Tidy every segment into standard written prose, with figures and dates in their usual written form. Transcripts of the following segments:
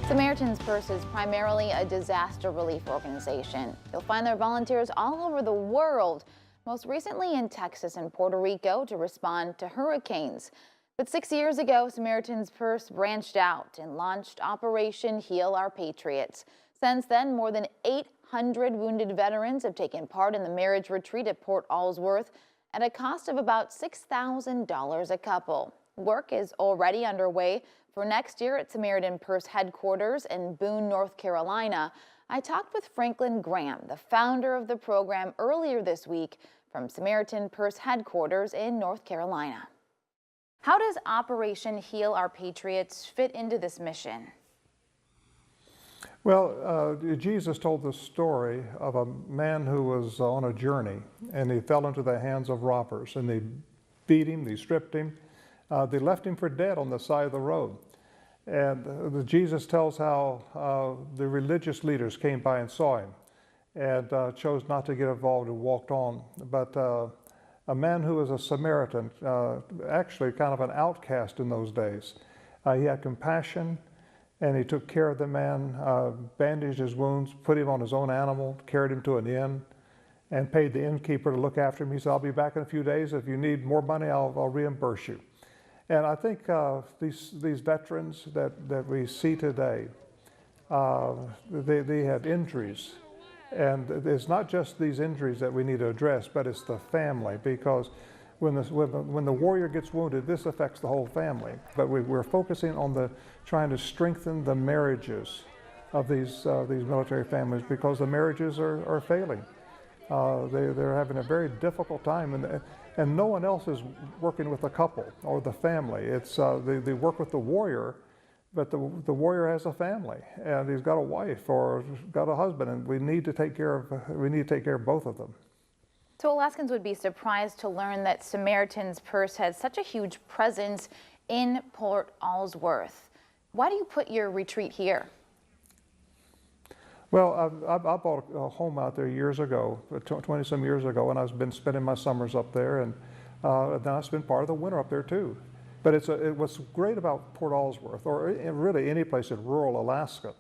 Samaritan Purse is primarily a disaster relief organization. You'll find their volunteers all over the world, most recently in Texas and Puerto Rico to respond to hurricanes. But 6 years ago, Samaritan Purse branched out and launched Operation Heal Our Patriots. Since then, more than 800 wounded veterans have taken part in the marriage retreat at Port Alsworth at a cost of about $6,000 a couple. Work is already underway for next year at Samaritan Purse headquarters in Boone, North Carolina. I talked with Franklin Graham, the founder of the program, earlier this week from Samaritan Purse headquarters in North Carolina. How does Operation Heal Our Patriots fit into this mission? Well, Jesus told the story of a man who was on a journey, and he fell into the hands of robbers, and they beat him, they stripped him, they left him for dead on the side of the road. And Jesus tells how the religious leaders came by and saw him and chose not to get involved and walked on. But a man who was a Samaritan, actually kind of an outcast in those days, he had compassion, and he took care of the man, bandaged his wounds, put him on his own animal, carried him to an inn, and paid the innkeeper to look after him. He said, "I'll be back in a few days. If you need more money, I'll reimburse you." And I think these veterans that we see today, they have injuries. And it's not just these injuries that we need to address, but it's the family, because when the warrior gets wounded, this affects the whole family. But we're focusing on trying to strengthen the marriages of these military families, because the marriages are failing. They're having a very difficult time, and no one else is working with the couple or the family. It's they work with the warrior, but the warrior has a family, and he's got a wife or got a husband, and we need to take care of both of them. So Alaskans would be surprised to learn that Samaritan's Purse has such a huge presence in Port Alsworth. Why do you put your retreat here? Well, I bought a home out there years ago, 20-some years ago, and I've been spending my summers up there, and then I spend part of the winter up there too. But what's great about Port Alsworth, or really any place in rural Alaska,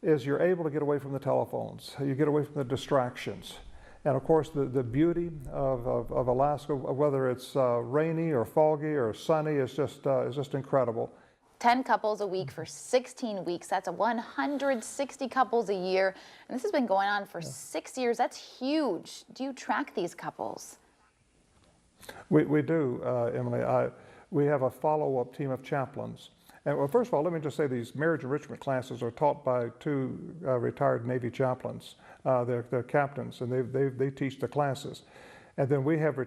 is you're able to get away from the telephones. You get away from the distractions. And of course, the beauty of Alaska, whether it's rainy or foggy or sunny, is just incredible. 10 couples a week for 16 weeks. That's 160 couples a year. And this has been going on for 6 years. That's huge. Do you track these couples? We do, Emily. We have a follow-up team of chaplains. And well, first of all, let me just say these marriage enrichment classes are taught by two retired Navy chaplains. They're captains, and they teach the classes. And then we have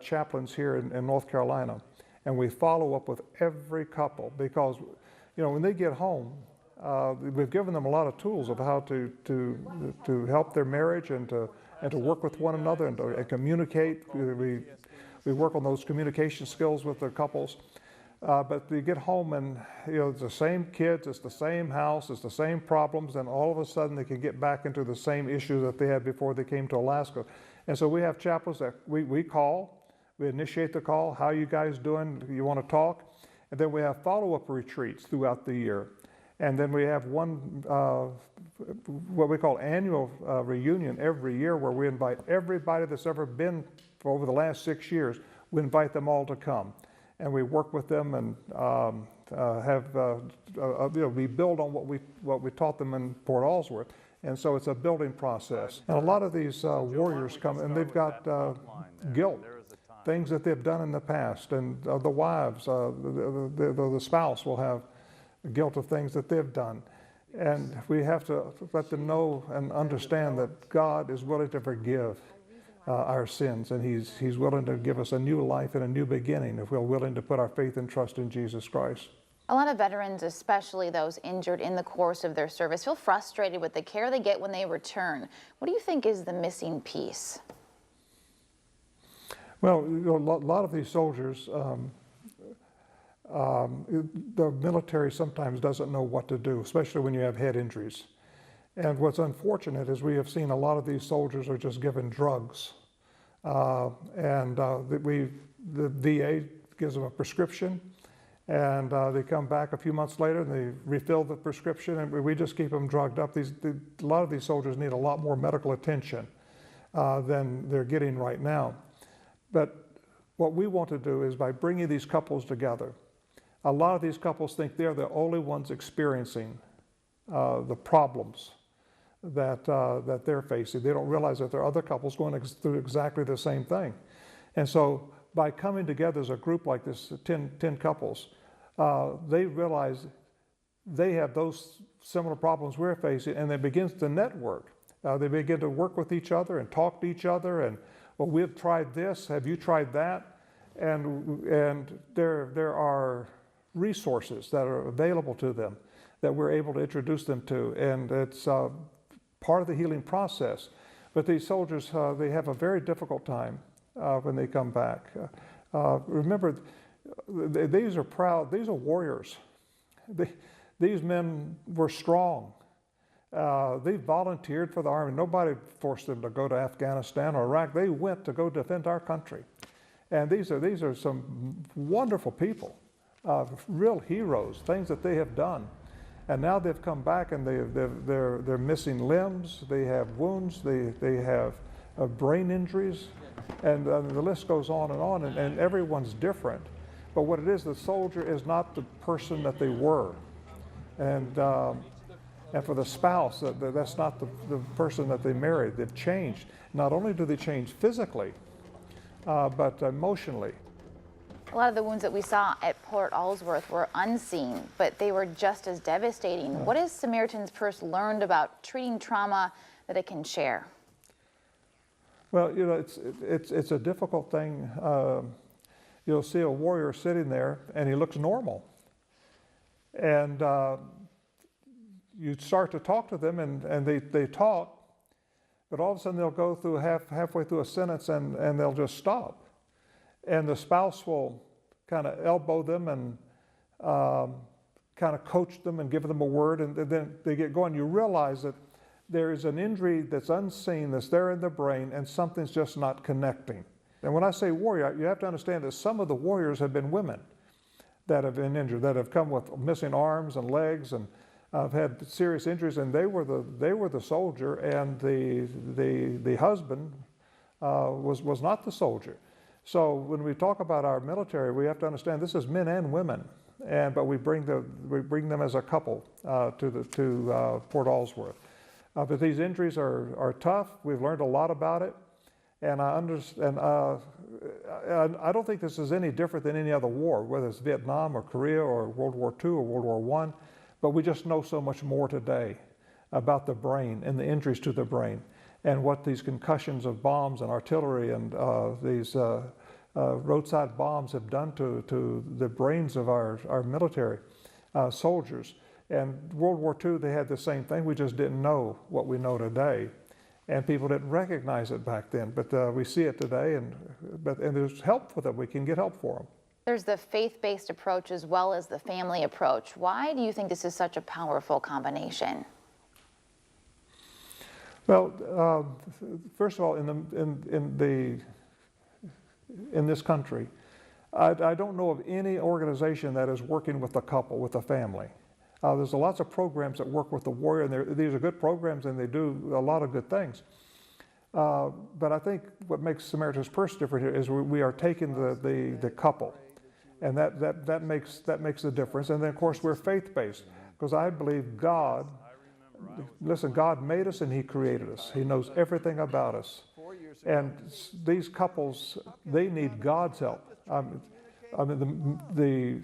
chaplains here in North Carolina. And we follow up with every couple, because, when they get home, we've given them a lot of tools of how to help their marriage and to work with one another and to communicate. We work on those communication skills with the couples. But they get home and it's the same kids, it's the same house, it's the same problems, and all of a sudden they can get back into the same issues that they had before they came to Alaska. And so we have chaplains that we call. We initiate the call. How you guys doing? You want to talk? And then we have follow-up retreats throughout the year. And then we have one, what we call annual reunion every year, where we invite everybody that's ever been for over the last 6 years. We invite them all to come. And we work with them and we build on what we taught them in Port Alsworth. And so it's a building process. And a lot of these warriors come, and they've got guilt. Things that they've done in the past, and the wives, the spouse will have guilt of things that they've done. And we have to let them know and understand that God is willing to forgive our sins, and He's willing to give us a new life and a new beginning if we're willing to put our faith and trust in Jesus Christ. A lot of veterans, especially those injured in the course of their service, feel frustrated with the care they get when they return. What do you think is the missing piece? Well, a lot of these soldiers, the military sometimes doesn't know what to do, especially when you have head injuries. And what's unfortunate is we have seen a lot of these soldiers are just given drugs. The VA gives them a prescription, And they come back a few months later and they refill the prescription, and we just keep them drugged up. A lot of these soldiers need a lot more medical attention than they're getting right now. But what we want to do is, by bringing these couples together, a lot of these couples think they're the only ones experiencing the problems that they're facing. They don't realize that there are other couples going through exactly the same thing. And so by coming together as a group like this, 10 couples, they realize they have those similar problems we're facing, and they begin to network. They begin to work with each other and talk to each other, and, well, we've tried this, have you tried that? And there are resources that are available to them that we're able to introduce them to, and it's part of the healing process. But these soldiers, they have a very difficult time when they come back. Remember, these are proud, these are warriors. These men were strong. They volunteered for the Army. Nobody forced them to go to Afghanistan or Iraq. They went to go defend our country. And these are some wonderful people, real heroes, things that they have done. And now they've come back and they're missing limbs, they have wounds, they have brain injuries, and the list goes on, and everyone's different. But what it is, the soldier is not the person that they were. And for the spouse, that's not the person that they married. They've changed. Not only do they change physically, but emotionally. A lot of the wounds that we saw at Port Alsworth were unseen, but they were just as devastating. What has Samaritan's Purse learned about treating trauma that it can share? Well, you know, it's a difficult thing. You'll see a warrior sitting there, and he looks normal. And you start to talk to them, and they talk, but all of a sudden they'll go through halfway through a sentence, and they'll just stop. And the spouse will kind of elbow them and kind of coach them and give them a word, and then they get going. You realize that there is an injury that's unseen, that's there in the brain, and something's just not connecting. And when I say warrior, you have to understand that some of the warriors have been women that have been injured, that have come with missing arms and legs, and have had serious injuries, and they were the soldier, and the husband was not the soldier. So when we talk about our military, we have to understand this is men and women, but we bring them as a couple to Port Alsworth. But these injuries are tough. We've learned a lot about it, and I understand. I don't think this is any different than any other war, whether it's Vietnam or Korea or World War II or World War I. But we just know so much more today about the brain and the injuries to the brain, and what these concussions of bombs and artillery and these roadside bombs have done to the brains of our military soldiers. And World War II, they had the same thing. We just didn't know what we know today, and people didn't recognize it back then. But we see it today, and there's help for them. We can get help for them. There's the faith-based approach as well as the family approach. Why do you think this is such a powerful combination? Well, first of all, in this country, I don't know of any organization that is working with a couple, with a family. There's lots of programs that work with the warrior, and these are good programs, and they do a lot of good things. But I think what makes Samaritan's Purse different here is we are taking the couple, and that makes the difference. And then, of course, we're faith-based, because I believe God. Listen, God made us and He created us. He knows everything about us. And these couples, they need God's help. I mean, the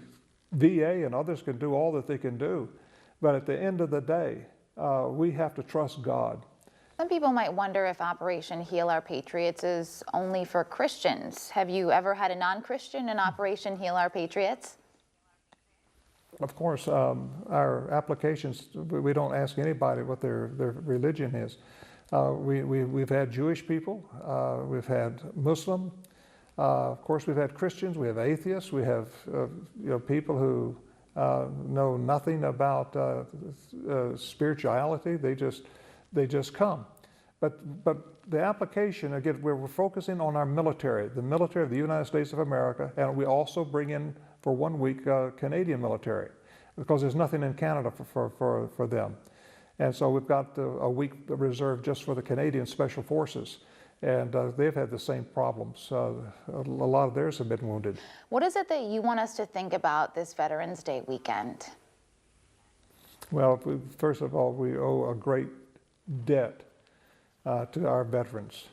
VA and others can do all that they can do, but at the end of the day, we have to trust God. Some people might wonder if Operation Heal Our Patriots is only for Christians. Have you ever had a non-Christian in Operation Heal Our Patriots? Of course, our applications, we don't ask anybody what their religion is. We've had Jewish people, we've had Muslim, of course we've had Christians, we have atheists, we have people who know nothing about spirituality. They just come. But the application, again, we're focusing on our military, the military of the United States of America, and we also bring in for 1 week Canadian military, because there's nothing in Canada for them. And so we've got a week reserved just for the Canadian Special Forces. And they've had the same problems. A lot of theirs have been wounded. What is it that you want us to think about this Veterans Day weekend? Well, first of all, we owe a great debt to our veterans.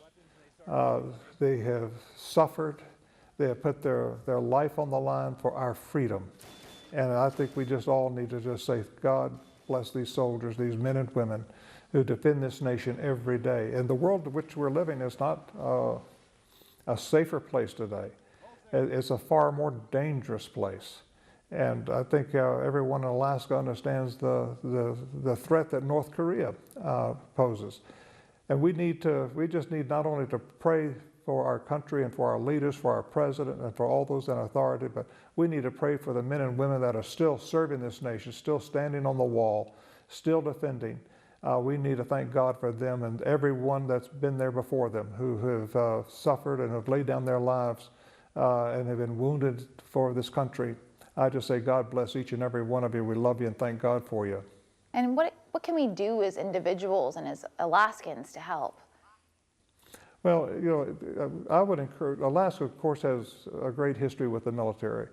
They have suffered. They have put their life on the line for our freedom. And I think we just all need to just say, God bless these soldiers, these men and women who defend this nation every day. And the world in which we're living is not a safer place today. It's a far more dangerous place. And I think everyone in Alaska understands the threat that North Korea poses. And we just need not only to pray for our country and for our leaders, for our president and for all those in authority, but we need to pray for the men and women that are still serving this nation, still standing on the wall, still defending. We need to thank God for them and everyone that's been there before them, who have suffered and have laid down their lives and have been wounded for this country. I just say, God bless each and every one of you. We love you and thank God for you. And what can we do as individuals and as Alaskans to help? Well, I would encourage, Alaska, of course, has a great history with the military.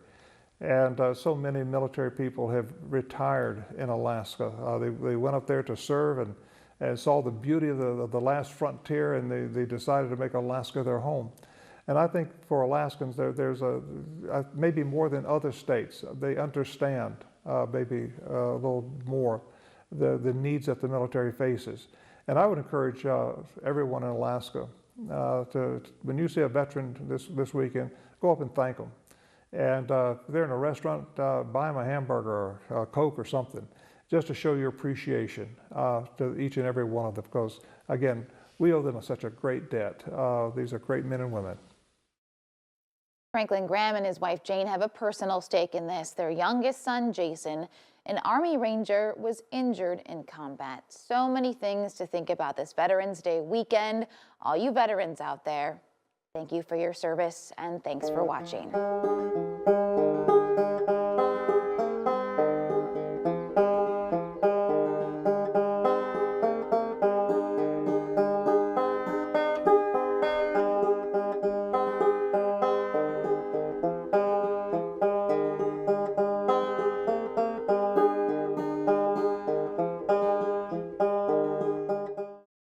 And so many military people have retired in Alaska. They went up there to serve and saw the beauty of the last frontier, and they decided to make Alaska their home. And I think for Alaskans, there's maybe more than other states, they understand maybe a little more the needs that the military faces. And I would encourage everyone in Alaska when you see a veteran this weekend, go up and thank them. And if they're in a restaurant, buy them a hamburger or a Coke or something, just to show your appreciation to each and every one of them, because, again, we owe them such a great debt. These are great men and women. Franklin Graham and his wife Jane have a personal stake in this. Their youngest son, Jason, an Army Ranger, was injured in combat. So many things to think about this Veterans Day weekend. All you veterans out there, thank you for your service and thanks for watching.